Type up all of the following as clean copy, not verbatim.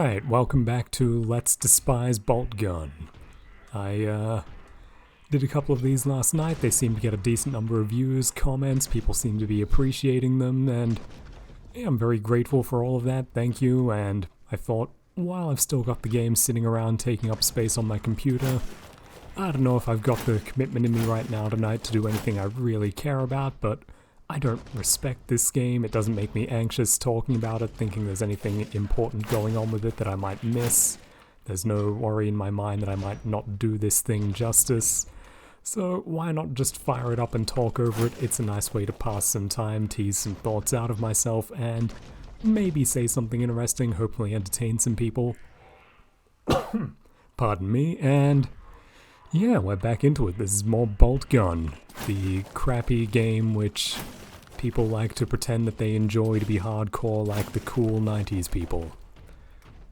Alright, welcome back to Let's Despise Boltgun. I did a couple of these last night. They seem to get a decent number of views, comments, people seem to be appreciating them, and yeah, I'm very grateful for all of that, thank you. And I thought, while I've still got the game sitting around taking up space on my computer, I don't know if I've got the commitment in me right now tonight to do anything I really care about, but I don't respect this game. It doesn't make me anxious talking about it, thinking there's anything important going on with it that I might miss. There's no worry in my mind that I might not do this thing justice. So why not just fire it up and talk over it? It's a nice way to pass some time, tease some thoughts out of myself, and maybe say something interesting, hopefully entertain some people. Pardon me, and yeah, we're back into it. This is more Boltgun, the crappy game which people like to pretend that they enjoy to be hardcore like the cool 90s people.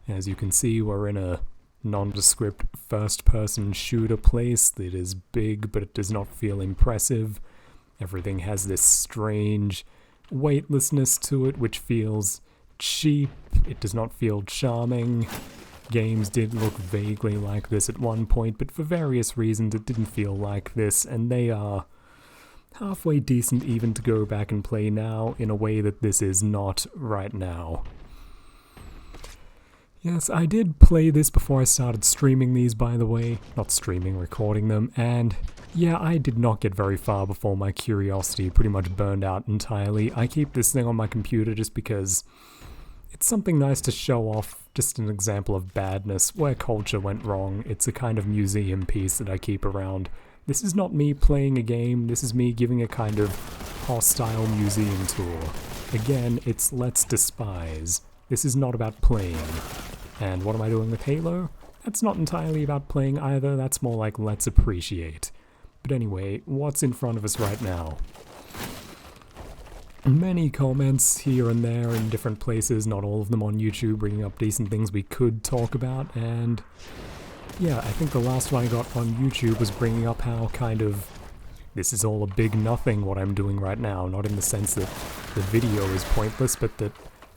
As you can see, we're in a nondescript first-person shooter place that is big, but it does not feel impressive. Everything has this strange weightlessness to it, which feels cheap. It does not feel charming. Games did look vaguely like this at one point, but for various reasons it didn't feel like this, and they are halfway decent even to go back and play now in a way that this is not right now. Yes, I did play this before I started streaming these, by the way. Not streaming, recording them, and yeah, I did not get very far before my curiosity pretty much burned out entirely. I keep this thing on my computer just because it's something nice to show off, just an example of badness, where culture went wrong. It's a kind of museum piece that I keep around. This is not me playing a game, this is me giving a kind of hostile museum tour. Again, it's Let's Despise. This is not about playing. And what am I doing with Halo? That's not entirely about playing either, that's more like let's appreciate. But anyway, what's in front of us right now? Many comments here and there in different places, not all of them on YouTube, bringing up decent things we could talk about, and yeah, I think the last one I got on YouTube was bringing up how kind of this is all a big nothing what I'm doing right now, not in the sense that the video is pointless, but that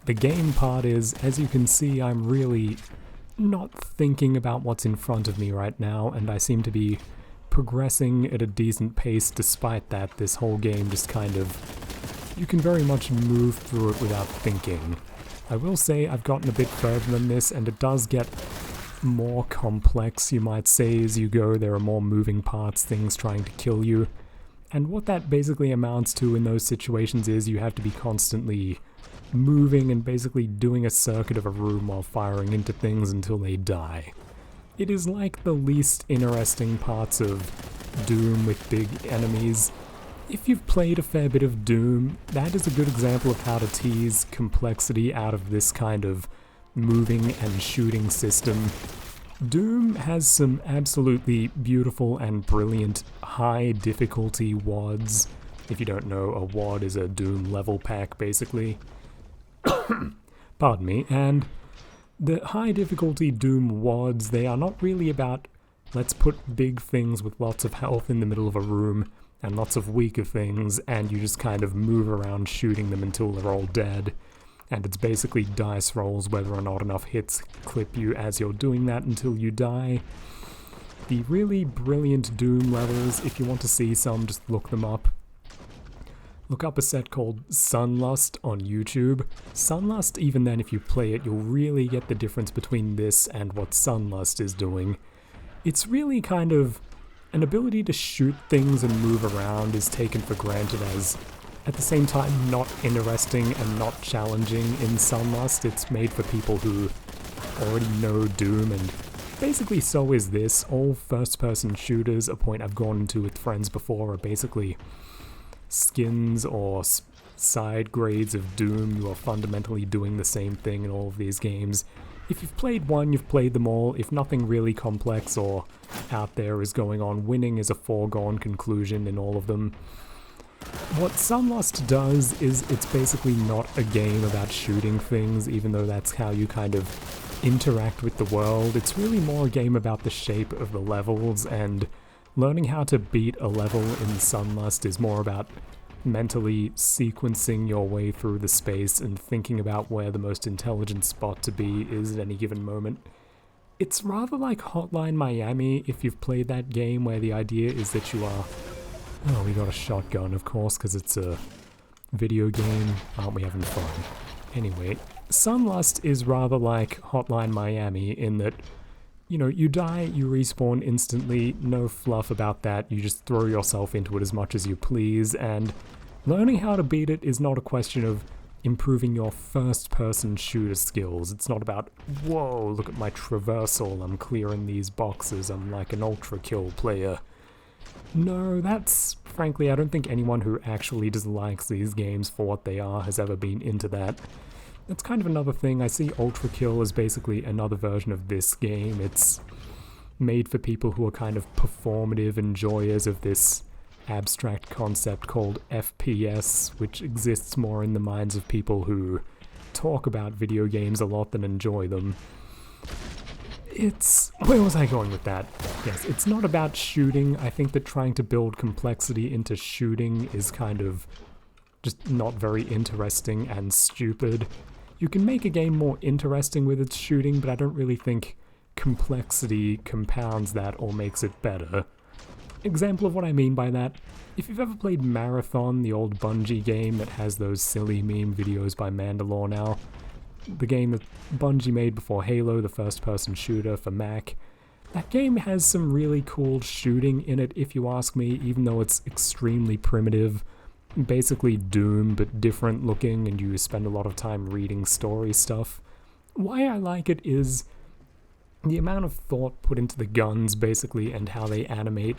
the game part is, as you can see, I'm really not thinking about what's in front of me right now, and I seem to be progressing at a decent pace despite that. This whole game just kind of, you can very much move through it without thinking. I will say I've gotten a bit further than this, and it does get more complex, you might say, as you go. There are more moving parts, things trying to kill you. And what that basically amounts to in those situations is you have to be constantly moving and basically doing a circuit of a room while firing into things until they die. It is like the least interesting parts of Doom with big enemies. If you've played a fair bit of Doom, that is a good example of how to tease complexity out of this kind of moving and shooting system. Doom has some absolutely beautiful and brilliant high difficulty WODs. If you don't know, a WOD is a Doom level pack, basically. Pardon me, and the high difficulty Doom WODs, they are not really about let's put big things with lots of health in the middle of a room and lots of weaker things, and you just kind of move around shooting them until they're all dead. And it's basically dice rolls whether or not enough hits clip you as you're doing that until you die. The really brilliant Doom levels, if you want to see some, just look them up. Look up a set called Sunlust on YouTube. Sunlust, even then if you play it, you'll really get the difference between this and what Sunlust is doing. It's really kind of an ability to shoot things and move around is taken for granted as, at the same time, not interesting and not challenging in Sunlust. It's made for people who already know Doom, and basically so is this. All first-person shooters, a point I've gone into with friends before, are basically skins or side grades of Doom. You are fundamentally doing the same thing in all of these games. If you've played one, you've played them all. If nothing really complex or out there is going on, winning is a foregone conclusion in all of them. What Sunlust does is it's basically not a game about shooting things, even though that's how you kind of interact with the world. It's really more a game about the shape of the levels, and learning how to beat a level in Sunlust is more about mentally sequencing your way through the space and thinking about where the most intelligent spot to be is at any given moment. It's rather like Hotline Miami if you've played that game, where the idea is that you are... Oh, we got a shotgun, of course, because it's a video game. Aren't we having fun? Anyway, Sunlust is rather like Hotline Miami in that, you know, you die, you respawn instantly, no fluff about that, you just throw yourself into it as much as you please, and learning how to beat it is not a question of improving your first-person shooter skills. It's not about, whoa, look at my traversal, I'm clearing these boxes, I'm like an ultra-kill player. No, that's, frankly, I don't think anyone who actually dislikes these games for what they are has ever been into that. That's kind of another thing. I see Ultra Kill as basically another version of this game. It's made for people who are kind of performative enjoyers of this abstract concept called FPS, which exists more in the minds of people who talk about video games a lot than enjoy them. Where was I going with that? Yes, it's not about shooting. I think that trying to build complexity into shooting is kind of just not very interesting and stupid. You can make a game more interesting with its shooting, but I don't really think complexity compounds that or makes it better. Example of what I mean by that, if you've ever played Marathon, the old Bungie game that has those silly meme videos by Mandalore now, the game that Bungie made before Halo, the first-person shooter for Mac, that game has some really cool shooting in it, if you ask me, even though it's extremely primitive. Basically Doom, but different looking, and you spend a lot of time reading story stuff. Why I like it is the amount of thought put into the guns, basically, and how they animate.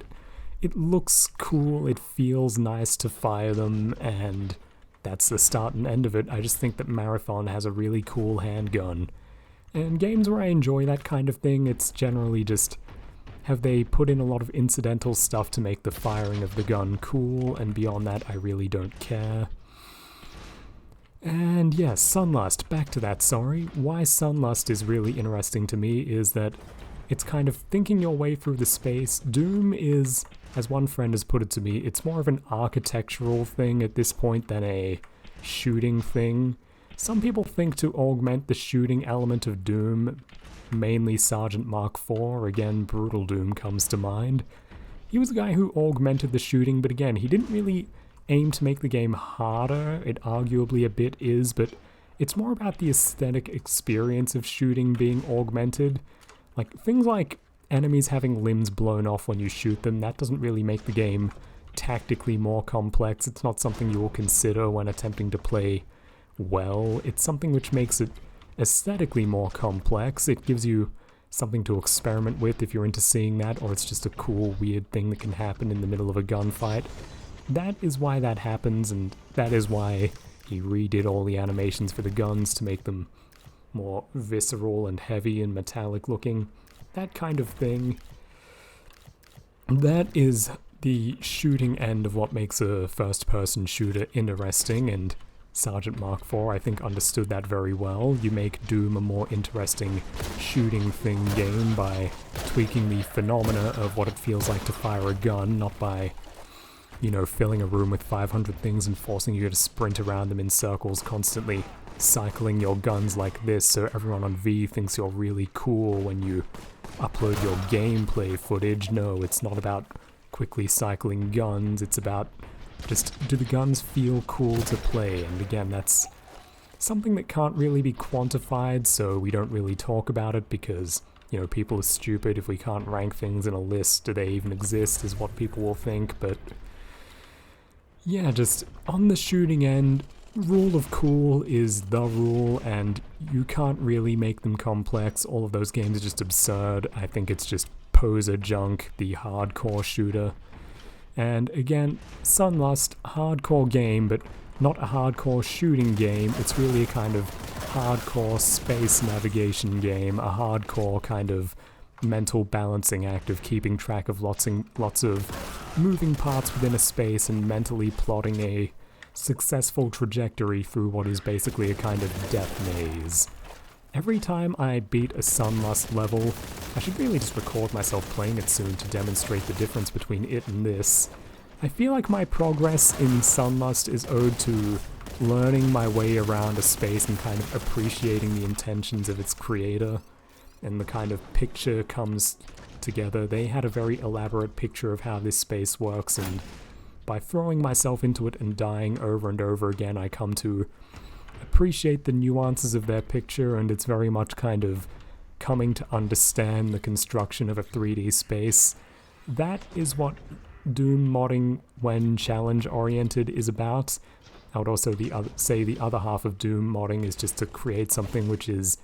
It looks cool, it feels nice to fire them, and that's the start and end of it. I just think that Marathon has a really cool handgun. And games where I enjoy that kind of thing, it's generally just, have they put in a lot of incidental stuff to make the firing of the gun cool, and beyond that I really don't care. And yes, Sunlust, back to that, sorry. Why Sunlust is really interesting to me is that it's kind of thinking your way through the space. Doom is, as one friend has put it to me, it's more of an architectural thing at this point than a shooting thing. Some people think to augment the shooting element of Doom, mainly Sergeant Mark IV, again, Brutal Doom comes to mind. He was a guy who augmented the shooting, but again, he didn't really aim to make the game harder. It arguably a bit is, but it's more about the aesthetic experience of shooting being augmented. Like, things like enemies having limbs blown off when you shoot them, that doesn't really make the game tactically more complex. It's not something you will consider when attempting to play well. It's something which makes it aesthetically more complex. It gives you something to experiment with if you're into seeing that, or it's just a cool, weird thing that can happen in the middle of a gunfight. That is why that happens, and that is why he redid all the animations for the guns to make them more visceral and heavy and metallic looking. That kind of thing. That is the shooting end of what makes a first-person shooter interesting, and Sergeant Mark IV, I think, understood that very well. You make Doom a more interesting shooting thing game by tweaking the phenomena of what it feels like to fire a gun, not by, you know, filling a room with 500 things and forcing you to sprint around them in circles, constantly cycling your guns like this so everyone on V thinks you're really cool when you upload your gameplay footage. No, it's not about quickly cycling guns, it's about just, do the guns feel cool to play? And again, that's something that can't really be quantified, so we don't really talk about it because, you know, people are stupid. If we can't rank things in a list, do they even exist, is what people will think. But yeah, just on the shooting end, rule of cool is the rule, and you can't really make them complex. All of those games are just absurd. I think it's just poser junk, the hardcore shooter. And again, Sunlust, hardcore game, but not a hardcore shooting game. It's really a kind of hardcore space navigation game, a hardcore kind of mental balancing act of keeping track of lots of moving parts within a space and mentally plotting a successful trajectory through what is basically a kind of death maze. Every time I beat a Sunlust level, I should really just record myself playing it soon to demonstrate the difference between it and this. I feel like my progress in Sunlust is owed to learning my way around a space and kind of appreciating the intentions of its creator, and the kind of picture comes together. They had a very elaborate picture of how this space works, and by throwing myself into it and dying over and over again, I come to appreciate the nuances of their picture, and it's very much kind of coming to understand the construction of a 3D space. That is what Doom modding, when challenge-oriented, is about. I would also say the other half of Doom modding is just to create something which is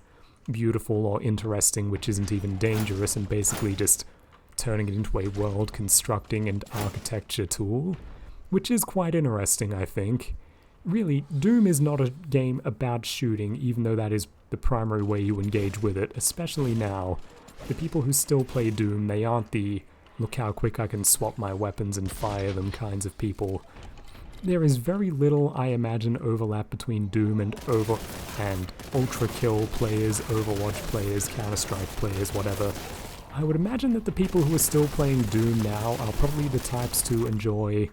beautiful or interesting, which isn't even dangerous, and basically just turning it into a world constructing and architecture tool, which is quite interesting, I think. Really, Doom is not a game about shooting, even though that is the primary way you engage with it, especially now. The people who still play Doom, they aren't the look how quick I can swap my weapons and fire them kinds of people. There is very little, I imagine, overlap between Doom and Ultra Kill players, Overwatch players, Counter-Strike players, whatever. I would imagine that the people who are still playing Doom now are probably the types to enjoy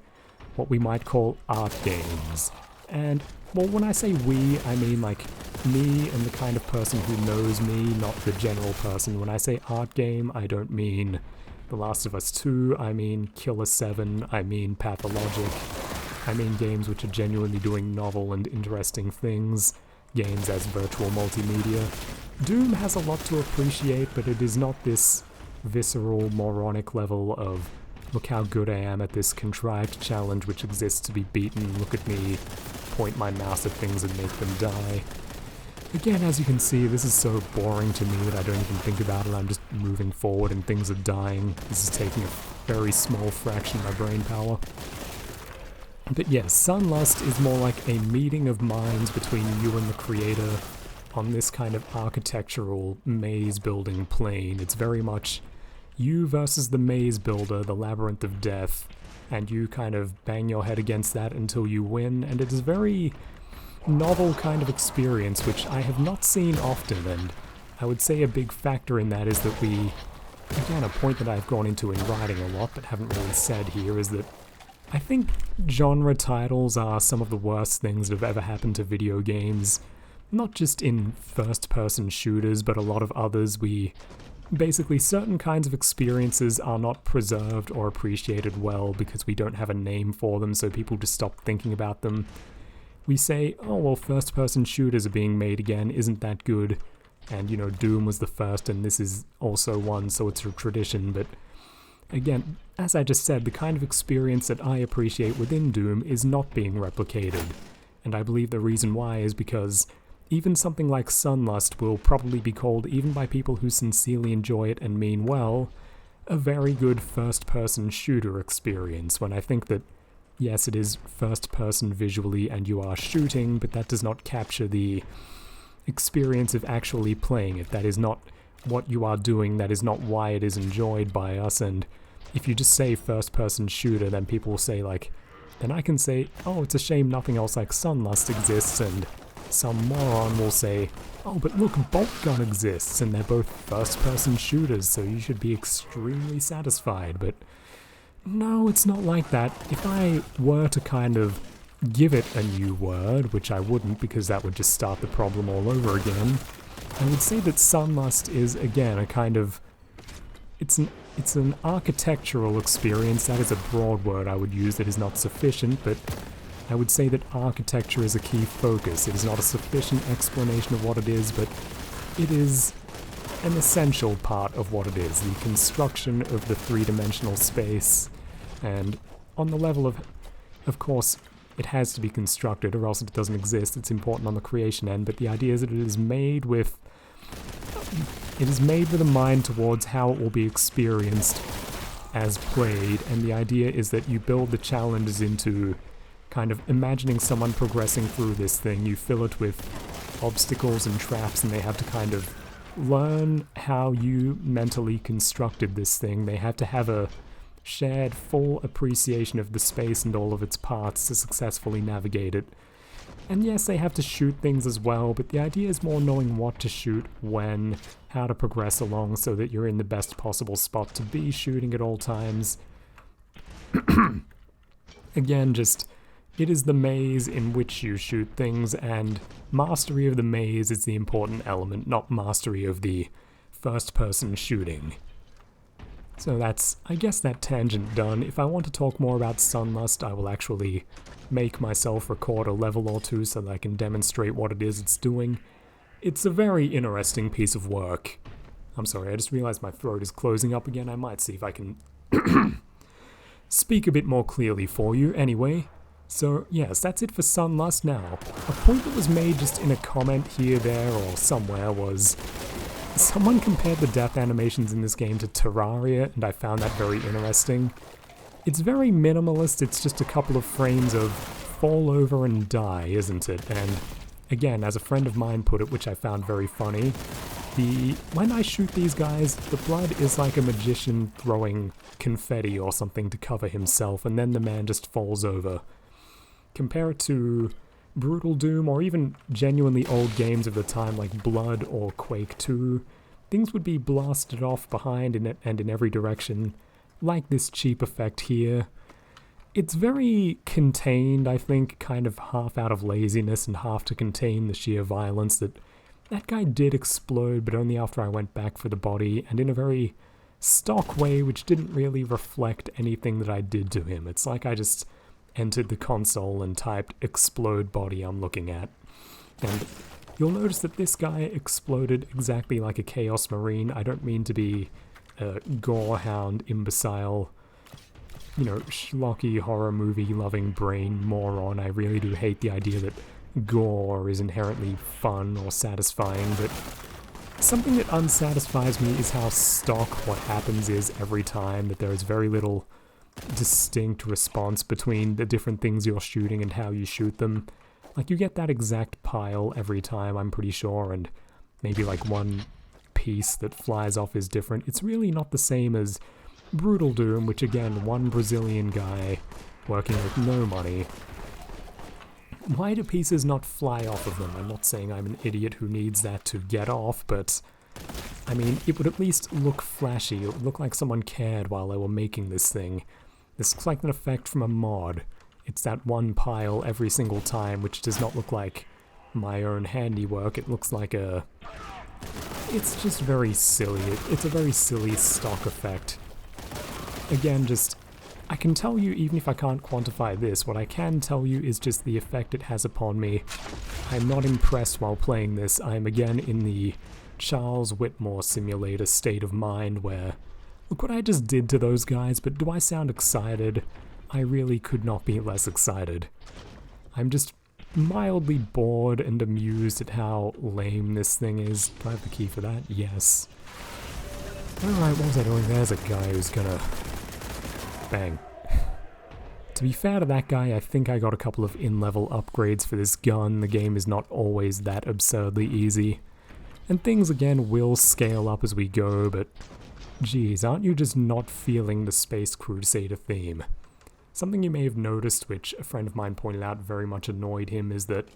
what we might call art games. And, well, when I say we, I mean like me and the kind of person who knows me, not the general person. When I say art game, I don't mean The Last of Us 2, I mean Killer 7, I mean Pathologic. I mean games which are genuinely doing novel and interesting things, games as virtual multimedia. Doom has a lot to appreciate, but it is not this visceral, moronic level of look how good I am at this contrived challenge which exists to be beaten, look at me, point my mouse at things and make them die. Again, as you can see, this is so boring to me that I don't even think about it. I'm just moving forward and things are dying. This is taking a very small fraction of my brain power. But yes, Sunlust is more like a meeting of minds between you and the creator on this kind of architectural maze-building plane. It's very much you versus the maze builder, the labyrinth of death, and you kind of bang your head against that until you win, and it is a very novel kind of experience, which I have not seen often, and I would say a big factor in that is that we, again, a point that I've gone into in writing a lot but haven't really said here, is that I think genre titles are some of the worst things that have ever happened to video games. Not just in first-person shooters, but a lot of others. Basically, certain kinds of experiences are not preserved or appreciated well because we don't have a name for them, so people just stop thinking about them. We say, oh, well, first-person shooters are being made again, isn't that good? And, you know, Doom was the first, and this is also one, so it's a tradition, but again, as I just said, the kind of experience that I appreciate within Doom is not being replicated, and I believe the reason why is because even something like Sunlust will probably be called, even by people who sincerely enjoy it and mean well, a very good first-person shooter experience, when I think that, yes, it is first-person visually and you are shooting, but that does not capture the experience of actually playing it. That is not what you are doing, that is not why it is enjoyed by us, and if you just say first-person shooter, then people will say, like, then I can say, oh, it's a shame nothing else like Sunlust exists, and some moron will say, oh, but look, Boltgun exists, and they're both first-person shooters, so you should be extremely satisfied, but no, it's not like that. If I were to kind of give it a new word, which I wouldn't because that would just start the problem all over again, I would say that Sunlust is, again, a kind of, it's an architectural experience. That is a broad word I would use that is not sufficient, but I would say that architecture is a key focus. It is not a sufficient explanation of what it is, but it is an essential part of what it is, the construction of the three-dimensional space, and on the level of course, it has to be constructed or else it doesn't exist. It's important on the creation end, but the idea is that it is made with a mind towards how it will be experienced as played, and the idea is that you build the challenges into kind of imagining someone progressing through this thing. You fill it with obstacles and traps, and they have to kind of learn how you mentally constructed this thing. They have to have a shared full appreciation of the space and all of its parts to successfully navigate it. And yes, they have to shoot things as well, but the idea is more knowing what to shoot, when, how to progress along so that you're in the best possible spot to be shooting at all times. Again, just, it is the maze in which you shoot things, and mastery of the maze is the important element, not mastery of the first-person shooting. So that's, I guess, that tangent done. If I want to talk more about Sunlust, I will actually make myself record a level or two so that I can demonstrate what it is it's doing. It's a very interesting piece of work. I'm sorry, I just realized my throat is closing up again. I might see if I can speak a bit more clearly for you. Anyway, so yes, that's it for Sunlust now. A point that was made just in a comment here, there, or somewhere was someone compared the death animations in this game to Terraria, and I found that very interesting. It's very minimalist, it's just a couple of frames of fall over and die, isn't it? And again, as a friend of mine put it, which I found very funny, when I shoot these guys, the blood is like a magician throwing confetti or something to cover himself, and then the man just falls over. Compare it to Brutal Doom, or even genuinely old games of the time like Blood or Quake 2. Things would be blasted off behind and in every direction, like this cheap effect here. It's very contained, I think, kind of half out of laziness and half to contain the sheer violence that guy did explode, but only after I went back for the body, and in a very stock way which didn't really reflect anything that I did to him. It's like I just entered the console and typed explode body I'm looking at. And you'll notice that this guy exploded exactly like a Chaos Marine. I don't mean to be a gorehound imbecile, you know, schlocky horror movie loving brain moron. I really do hate the idea that gore is inherently fun or satisfying, but something that unsatisfies me is how stock what happens is every time, that there is very little distinct response between the different things you're shooting and how you shoot them. Like, you get that exact pile every time, I'm pretty sure, and maybe like one piece that flies off is different. It's really not the same as Brutal Doom, which again, one Brazilian guy working with no money. Why do pieces not fly off of them? I'm not saying I'm an idiot who needs that to get off, but I mean, it would at least look flashy. It would look like someone cared while they were making this thing. This looks like an effect from a mod. It's that one pile every single time, which does not look like my own handiwork. It looks like a... It's just very silly. It's a very silly stock effect. Again, just... I can tell you, even if I can't quantify this, what I can tell you is just the effect it has upon me. I'm not impressed while playing this. I'm again in the Charles Whitmore simulator state of mind where, look what I just did to those guys, but do I sound excited? I really could not be less excited. I'm just mildly bored and amused at how lame this thing is. Do I have the key for that? Yes. Alright, what was I doing? There's a guy who's gonna... Bang. To be fair to that guy, I think I got a couple of in-level upgrades for this gun. The game is not always that absurdly easy. And things, again, will scale up as we go, but geez, aren't you just not feeling the Space Crusader theme? Something you may have noticed, which a friend of mine pointed out very much annoyed him, is that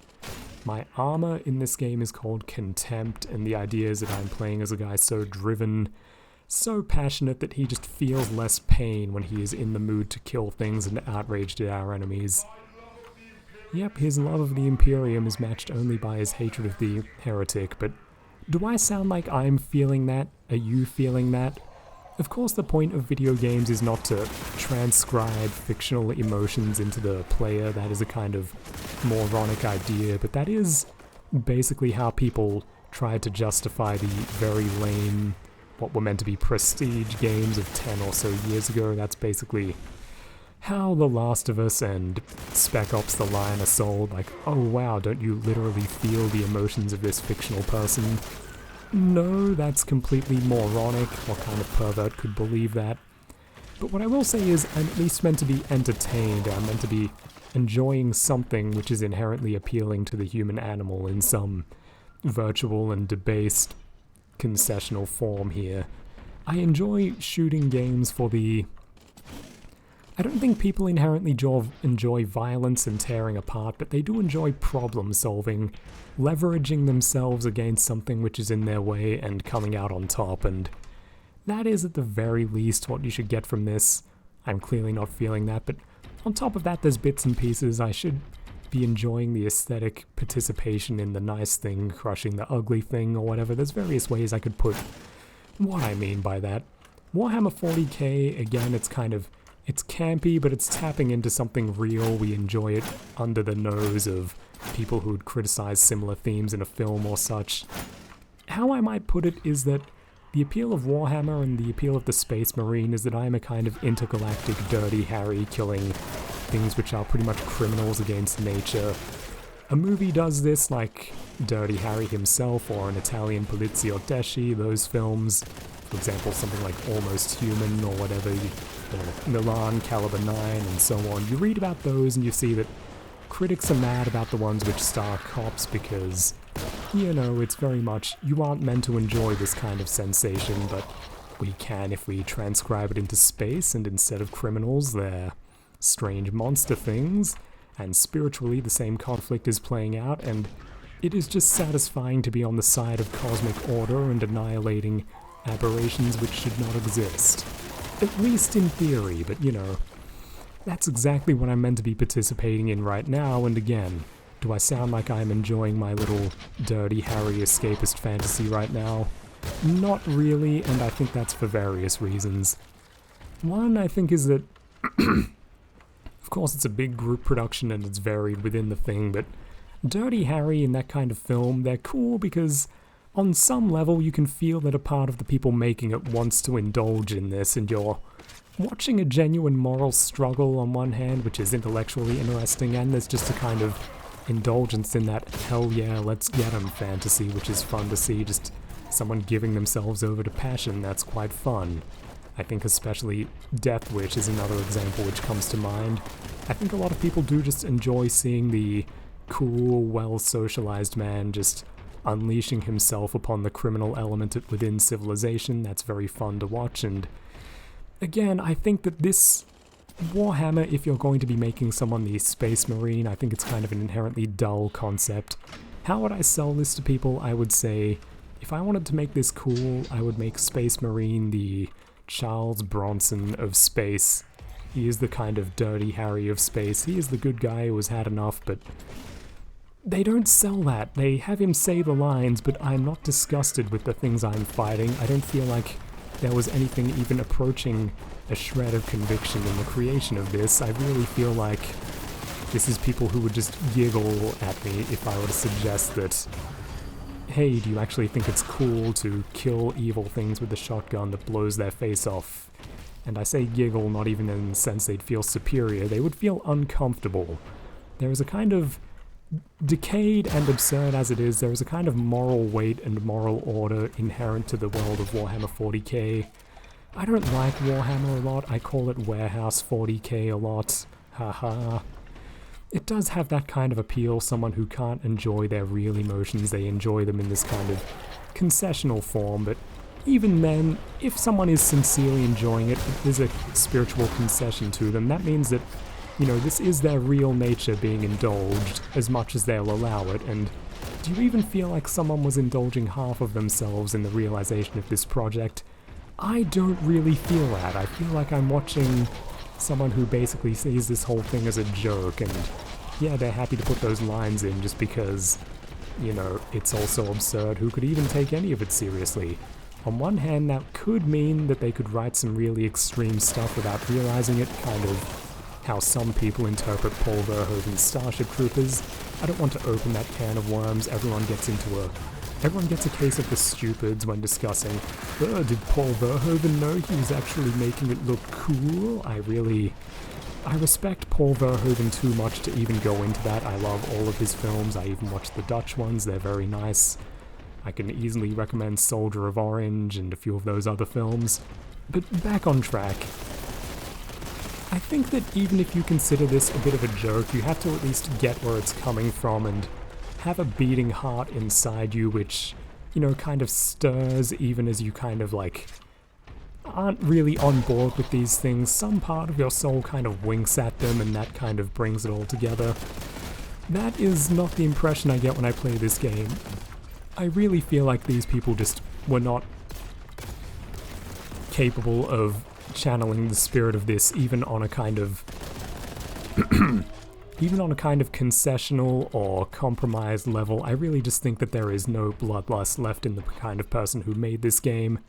my armor in this game is called Contempt, and the idea is that I'm playing as a guy so driven, so passionate that he just feels less pain when he is in the mood to kill things and outraged at our enemies. Yep, his love of the Imperium is matched only by his hatred of the heretic, but do I sound like I'm feeling that? Are you feeling that? Of course, the point of video games is not to transcribe fictional emotions into the player. That is a kind of moronic idea, but that is basically how people try to justify the very lame, what were meant to be prestige games of 10 or so years ago. That's basically how The Last of Us and Spec Ops: The Line are sold. Like, oh wow, don't you literally feel the emotions of this fictional person? No, that's completely moronic. What kind of pervert could believe that? But what I will say is, I'm at least meant to be entertained. I'm meant to be enjoying something which is inherently appealing to the human animal in some virtual and debased concessional form here. I enjoy shooting games for the... I don't think people inherently enjoy violence and tearing apart, but they do enjoy problem solving, leveraging themselves against something which is in their way and coming out on top, and that is at the very least what you should get from this. I'm clearly not feeling that, but On top of that, there's bits and pieces. I should be enjoying the aesthetic participation in the nice thing, crushing the ugly thing, or whatever. There's various ways I could put what I mean by that. Warhammer 40k, again, it's campy, but it's tapping into something real. We enjoy it under the nose of people who'd criticize similar themes in a film or such. How I might put it is that the appeal of Warhammer and the appeal of the Space Marine is that I am a kind of intergalactic Dirty Harry killing things which are pretty much criminals against nature. A movie does this, like Dirty Harry himself, or an Italian Poliziotteschi, those films. For example, something like Almost Human or whatever, or Milan, Caliber 9, and so on. You read about those and you see that critics are mad about the ones which star cops because, you know, it's very much, you aren't meant to enjoy this kind of sensation, but we can if we transcribe it into space, and instead of criminals, they're strange monster things, and spiritually the same conflict is playing out, and it is just satisfying to be on the side of cosmic order and annihilating aberrations which should not exist. At least in theory, but you know, that's exactly what I'm meant to be participating in right now, and again, do I sound like I'm enjoying my little Dirty Harry escapist fantasy right now? Not really, and I think that's for various reasons. One, I think, is that of course it's a big group production and it's varied within the thing, but Dirty Harry in that kind of film, they're cool because on some level you can feel that a part of the people making it wants to indulge in this, and you're watching a genuine moral struggle on one hand, which is intellectually interesting, and there's just a kind of indulgence in that hell yeah, let's get 'em fantasy, which is fun to see, just someone giving themselves over to passion. That's quite fun. I think especially Death Wish is another example which comes to mind. I think a lot of people do just enjoy seeing the cool, well-socialized man just unleashing himself upon the criminal element within civilization. That's very fun to watch, and again, I think that this Warhammer, if you're going to be making someone the Space Marine, I think it's kind of an inherently dull concept. How would I sell this to people? I would say, if I wanted to make this cool, I would make Space Marine the Charles Bronson of space. He is the kind of Dirty Harry of space. He is the good guy who has had enough, but they don't sell that. They have him say the lines, but I'm not disgusted with the things I'm fighting. I don't feel like there was anything even approaching a shred of conviction in the creation of this. I really feel like this is people who would just giggle at me if I were to suggest that, hey, do you actually think it's cool to kill evil things with a shotgun that blows their face off? And I say giggle not even in the sense they'd feel superior, they would feel uncomfortable. There is a kind of, decayed and absurd as it is, there is a kind of moral weight and moral order inherent to the world of Warhammer 40k. I don't like Warhammer a lot, I call it Warehouse 40k a lot, haha. It does have that kind of appeal, someone who can't enjoy their real emotions, they enjoy them in this kind of concessional form, but even then, if someone is sincerely enjoying it, there's a spiritual concession to them. That means that, you know, this is their real nature being indulged as much as they'll allow it, and do you even feel like someone was indulging half of themselves in the realization of this project? I don't really feel that. I feel like I'm watching someone who basically sees this whole thing as a joke, and yeah, they're happy to put those lines in just because, you know, it's also absurd. Who could even take any of it seriously? On one hand, that could mean that they could write some really extreme stuff without realizing it, kind of how some people interpret Paul Verhoeven's Starship Troopers. I don't want to open that can of worms. Everyone gets a case of the stupids when discussing, did Paul Verhoeven know he was actually making it look cool? I respect Paul Verhoeven too much to even go into that. I love all of his films. I even watch the Dutch ones. They're very nice. I can easily recommend Soldier of Orange and a few of those other films. But back on track. I think that even if you consider this a bit of a joke, you have to at least get where it's coming from and have a beating heart inside you which, you know, kind of stirs even as you kind of like aren't really on board with these things. Some part of your soul kind of winks at them and that kind of brings it all together. That is not the impression I get when I play this game. I really feel like these people just were not capable of channeling the spirit of this even on a kind of even on a kind of concessional or compromise level, I really just think that there is no bloodlust left in the kind of person who made this game.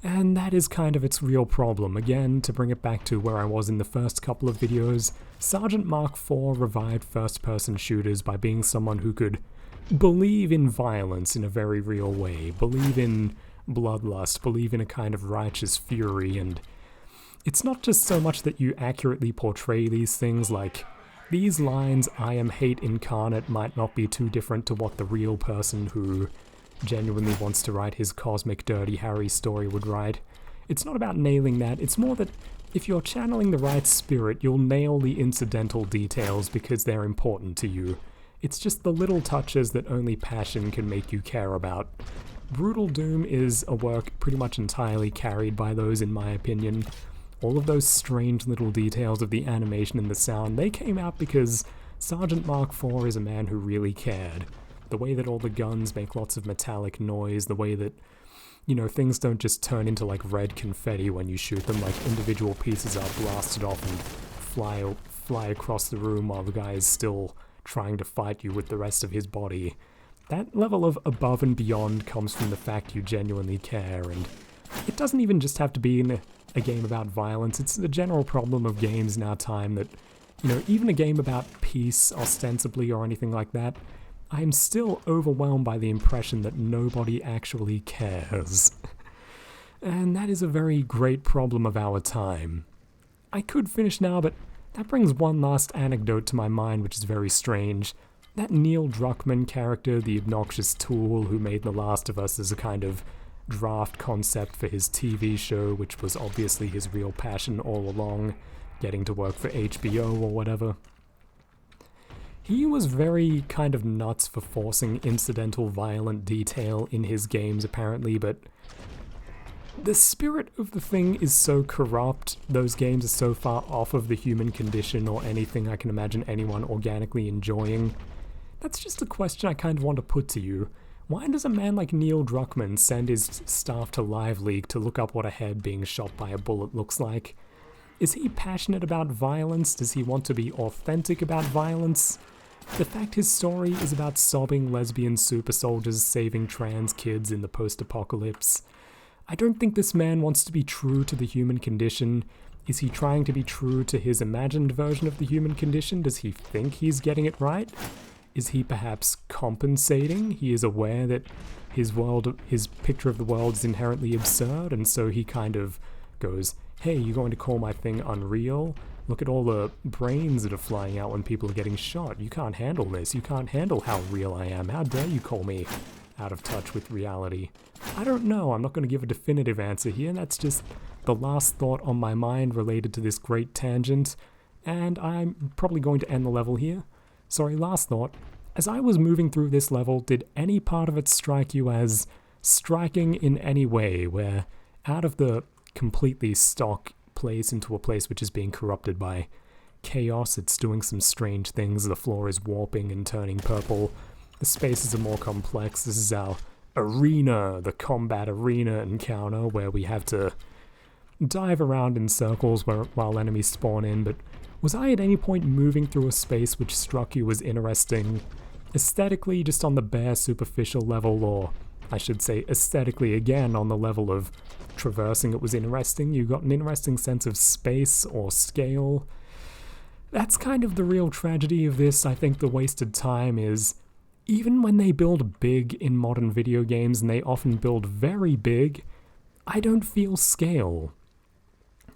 And that is kind of its real problem. Again, to bring it back to where I was in the first couple of videos, Sergeant Mark IV revived first-person shooters by being someone who could believe in violence in a very real way, believe in bloodlust, believe in a kind of righteous fury, and it's not just so much that you accurately portray these things, like, these lines, "I am hate incarnate," might not be too different to what the real person who genuinely wants to write his cosmic Dirty Harry story would write. It's not about nailing that, it's more that if you're channeling the right spirit, you'll nail the incidental details because they're important to you. It's just the little touches that only passion can make you care about. Brutal Doom is a work pretty much entirely carried by those, in my opinion. All of those strange little details of the animation and the sound, they came out because Sergeant Mark IV is a man who really cared. The way that all the guns make lots of metallic noise, the way that, you know, things don't just turn into like red confetti when you shoot them, like individual pieces are blasted off and fly across the room while the guy is still trying to fight you with the rest of his body. That level of above and beyond comes from the fact you genuinely care, and it doesn't even just have to be in a game about violence. It's the general problem of games in our time that, you know, even a game about peace, ostensibly, or anything like that, I'm still overwhelmed by the impression that nobody actually cares. And that is a very great problem of our time. I could finish now, but that brings one last anecdote to my mind, which is very strange. That Neil Druckmann character, the obnoxious tool who made The Last of Us as a kind of draft concept for his TV show, which was obviously his real passion all along, getting to work for HBO or whatever. He was very kind of nuts for forcing incidental violent detail in his games, apparently, but the spirit of the thing is so corrupt, those games are so far off of the human condition or anything I can imagine anyone organically enjoying. That's just a question I kind of want to put to you. Why does a man like Neil Druckmann send his staff to Live Leak to look up what a head being shot by a bullet looks like? Is he passionate about violence? Does he want to be authentic about violence? The fact his story is about sobbing lesbian super soldiers saving trans kids in the post-apocalypse. I don't think this man wants to be true to the human condition. Is he trying to be true to his imagined version of the human condition? Does he think he's getting it right? Is he perhaps compensating? He is aware that his picture of the world is inherently absurd, and so he kind of goes, "Hey, you're going to call my thing unreal? Look at all the brains that are flying out when people are getting shot. You can't handle this. You can't handle how real I am. How dare you call me out of touch with reality?" I don't know. I'm not going to give a definitive answer here. That's just the last thought on my mind related to this great tangent, and I'm probably going to end the level here. Sorry, last thought. As I was moving through this level, did any part of it strike you as striking in any way, where out of the completely stock place into a place which is being corrupted by chaos, it's doing some strange things, the floor is warping and turning purple, the spaces are more complex, this is our arena, the combat arena encounter, where we have to dive around in circles while enemies spawn in, but was I at any point moving through a space which struck you as interesting, aesthetically, just on the bare superficial level, or I should say aesthetically again on the level of traversing it was interesting? You got an interesting sense of space or scale? That's kind of the real tragedy of this. I think the wasted time is, even when they build big in modern video games, and they often build very big, I don't feel scale.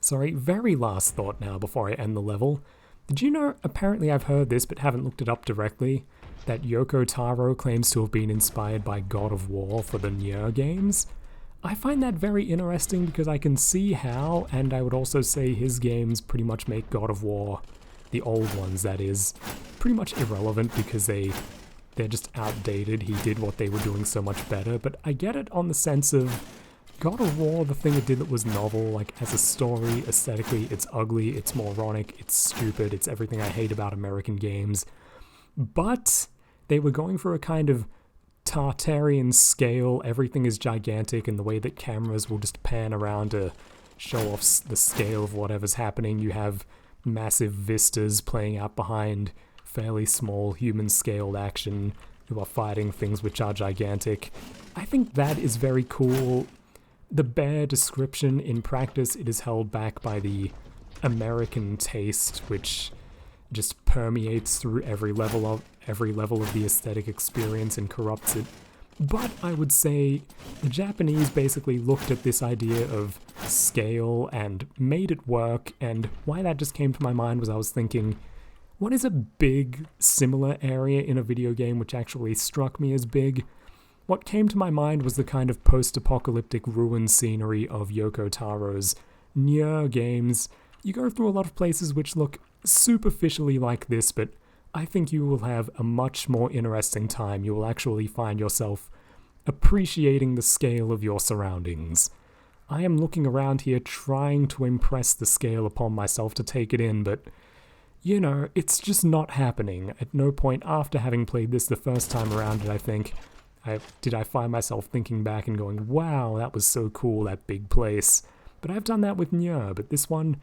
Sorry, very last thought now before I end the level. Did you know, apparently I've heard this but haven't looked it up directly, that Yoko Taro claims to have been inspired by God of War for the Nier games? I find that very interesting because I can see how, and I would also say his games pretty much make God of War, the old ones that is, pretty much irrelevant because they're just outdated. He did what they were doing so much better, but I get it on the sense of God of War, the thing it did that was novel, like as a story, aesthetically, it's ugly, it's moronic, it's stupid, it's everything I hate about American games. But they were going for a kind of Tartarian scale, everything is gigantic, and the way that cameras will just pan around to show off the scale of whatever's happening. You have massive vistas playing out behind fairly small human-scaled action who are fighting things which are gigantic. I think that is very cool. The bare description, in practice, it is held back by the American taste, which just permeates through every level of the aesthetic experience and corrupts it. But I would say the Japanese basically looked at this idea of scale and made it work, and why that just came to my mind was I was thinking, what is a big, similar area in a video game which actually struck me as big? What came to my mind was the kind of post-apocalyptic ruin scenery of Yoko Taro's Nier games. You go through a lot of places which look superficially like this, but I think you will have a much more interesting time. You will actually find yourself appreciating the scale of your surroundings. I am looking around here trying to impress the scale upon myself to take it in, but you know, it's just not happening. At no point after having played this the first time around did I find myself thinking back and going, wow, that was so cool, that big place. But I've done that with Nier, but this one,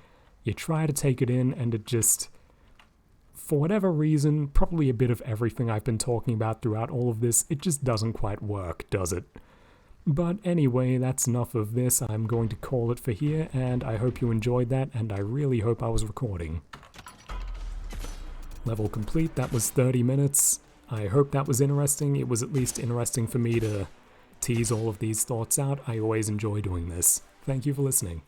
you try to take it in and it just, for whatever reason, probably a bit of everything I've been talking about throughout all of this, it just doesn't quite work, does it? But anyway, that's enough of this. I'm going to call it for here, and I hope you enjoyed that, and I really hope I was recording. Level complete, that was 30 minutes. I hope that was interesting. It was at least interesting for me to tease all of these thoughts out. I always enjoy doing this. Thank you for listening.